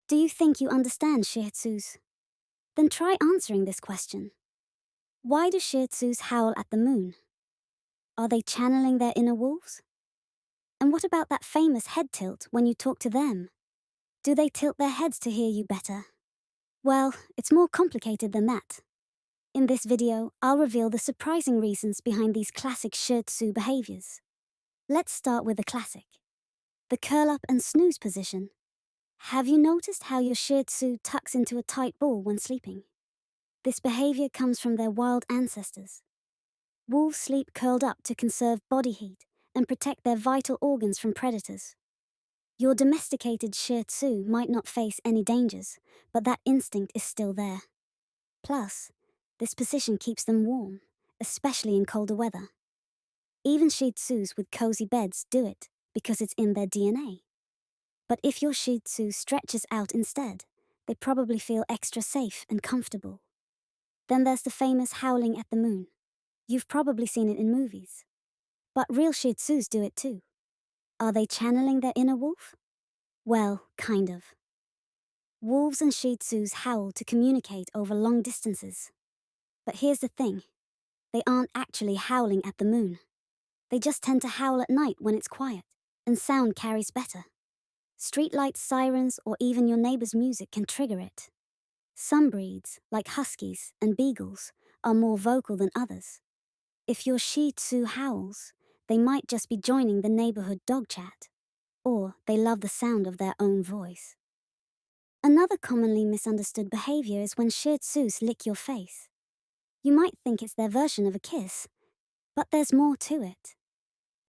Do you think you understand Shih Tzus? Then try answering this question. Why do Shih Tzus howl at the moon? Are they channeling their inner wolves? And what about that famous head tilt when you talk to them? Do they tilt their heads to hear you better? Well, it's more complicated than that. In this video, I'll reveal the surprising reasons behind these classic Shih Tzu behaviors. Let's start with the classic. The curl up and snooze position. Have you noticed how your Shih Tzu tucks into a tight ball when sleeping? This behavior comes from their wild ancestors. Wolves sleep curled up to conserve body heat and protect their vital organs from predators. Your domesticated Shih Tzu might not face any dangers, but that instinct is still there. Plus, this position keeps them warm, especially in colder weather. Even Shih Tzus with cozy beds do it because it's in their DNA. But if your Shih Tzu stretches out instead, they probably feel extra safe and comfortable. Then there's the famous howling at the moon. You've probably seen it in movies. But real Shih Tzus do it too. Are they channeling their inner wolf? Well, kind of. Wolves and Shih Tzus howl to communicate over long distances. But here's the thing. They aren't actually howling at the moon. They just tend to howl at night when it's quiet, and sound carries better. Streetlights, sirens, or even your neighbor's music can trigger it. Some breeds, like Huskies and Beagles, are more vocal than others. If your Shih Tzu howls, they might just be joining the neighborhood dog chat, or they love the sound of their own voice. Another commonly misunderstood behavior is when Shih Tzus lick your face. You might think it's their version of a kiss, but there's more to it.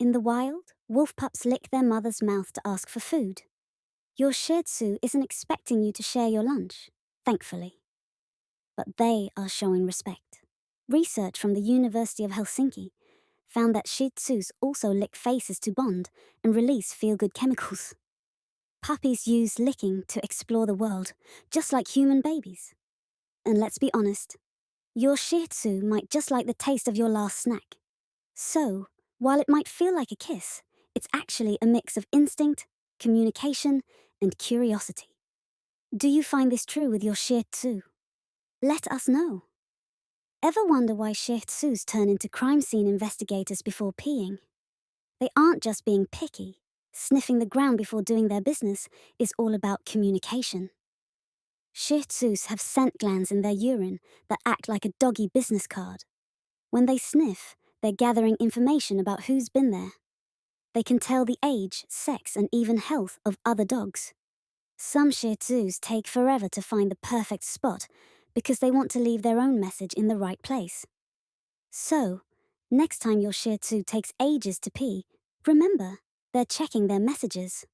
In the wild, wolf pups lick their mother's mouth to ask for food. Your Shih Tzu isn't expecting you to share your lunch, thankfully. But they are showing respect. Research from the University of Helsinki found that Shih Tzus also lick faces to bond and release feel-good chemicals. Puppies use licking to explore the world, just like human babies. And let's be honest, your Shih Tzu might just like the taste of your last snack. So, while it might feel like a kiss, it's actually a mix of instinct, communication, and curiosity. Do you find this true with your Shih Tzu? Let us know. Ever wonder why Shih Tzus turn into crime scene investigators before peeing? They aren't just being picky. Sniffing the ground before doing their business is all about communication. Shih Tzus have scent glands in their urine that act like a doggy business card. When they sniff, they're gathering information about who's been there. They can tell the age, sex, and even health of other dogs. Some Shih Tzus take forever to find the perfect spot because they want to leave their own message in the right place. So, next time your Shih Tzu takes ages to pee, remember, they're checking their messages.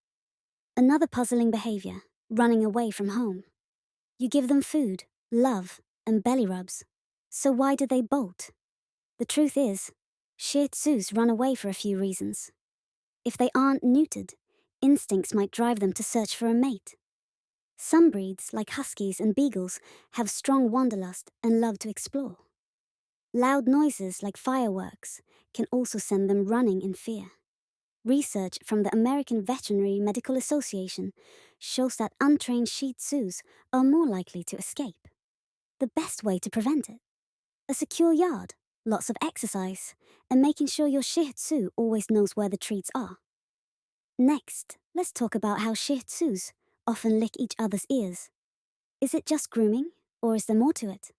Another puzzling behavior, running away from home. You give them food, love, and belly rubs. So why do they bolt? The truth is, Shih Tzus run away for a few reasons. If they aren't neutered, instincts might drive them to search for a mate. Some breeds, like Huskies and Beagles, have strong wanderlust and love to explore. Loud noises like fireworks can also send them running in fear. Research from the American Veterinary Medical Association shows that untrained Shih Tzus are more likely to escape. The best way to prevent it? A secure yard, lots of exercise, and making sure your Shih Tzu always knows where the treats are. Next, let's talk about how Shih Tzus often lick each other's ears. Is it just grooming, or is there more to it?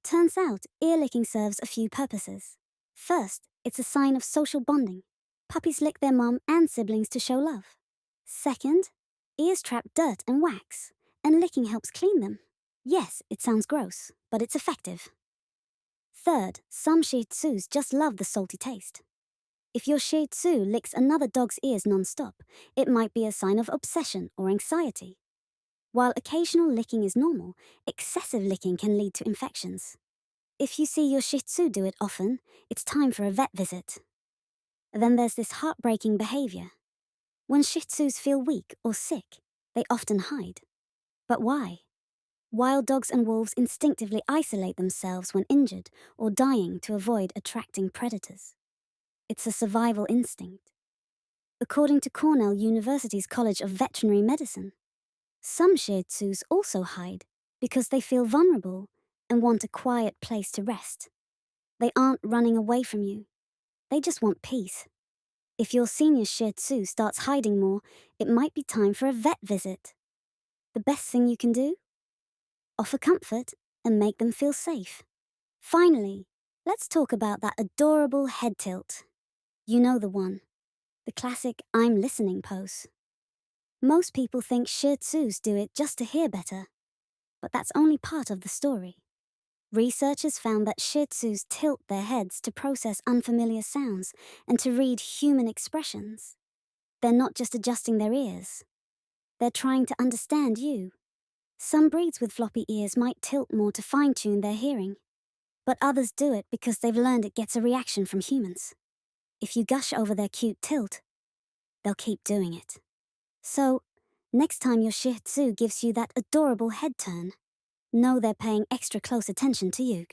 Turns out, ear licking serves a few purposes. First, it's a sign of social bonding. Puppies lick their mom and siblings to show love. Second, ears trap dirt and wax, and licking helps clean them. Yes, it sounds gross, but it's effective. Third, some Shih Tzus just love the salty taste. If your Shih Tzu licks another dog's ears non-stop, it might be a sign of obsession or anxiety. While occasional licking is normal, excessive licking can lead to infections. If you see your Shih Tzu do it often, it's time for a vet visit. Then there's this heartbreaking behavior. When Shih Tzus feel weak or sick, they often hide. But why? Wild dogs and wolves instinctively isolate themselves when injured or dying to avoid attracting predators. It's a survival instinct. According to Cornell University's College of Veterinary Medicine, Some Shih Tzus also hide because they feel vulnerable and want a quiet place to rest. They aren't running away from you, they just want peace. If your senior Shih Tzu starts hiding more, it might be time for a vet visit. The best thing you can do? Offer comfort and make them feel safe. Finally, let's talk about that adorable head tilt. You know the one, the classic I'm listening pose. Most people think Shih Tzus do it just to hear better, but that's only part of the story. Researchers found that Shih Tzus tilt their heads to process unfamiliar sounds and to read human expressions. They're not just adjusting their ears. They're trying to understand you. Some breeds with floppy ears might tilt more to fine-tune their hearing, but others do it because they've learned it gets a reaction from humans. If you gush over their cute tilt, they'll keep doing it. So, next time your Shih Tzu gives you that adorable head turn, know they're paying extra close attention to you.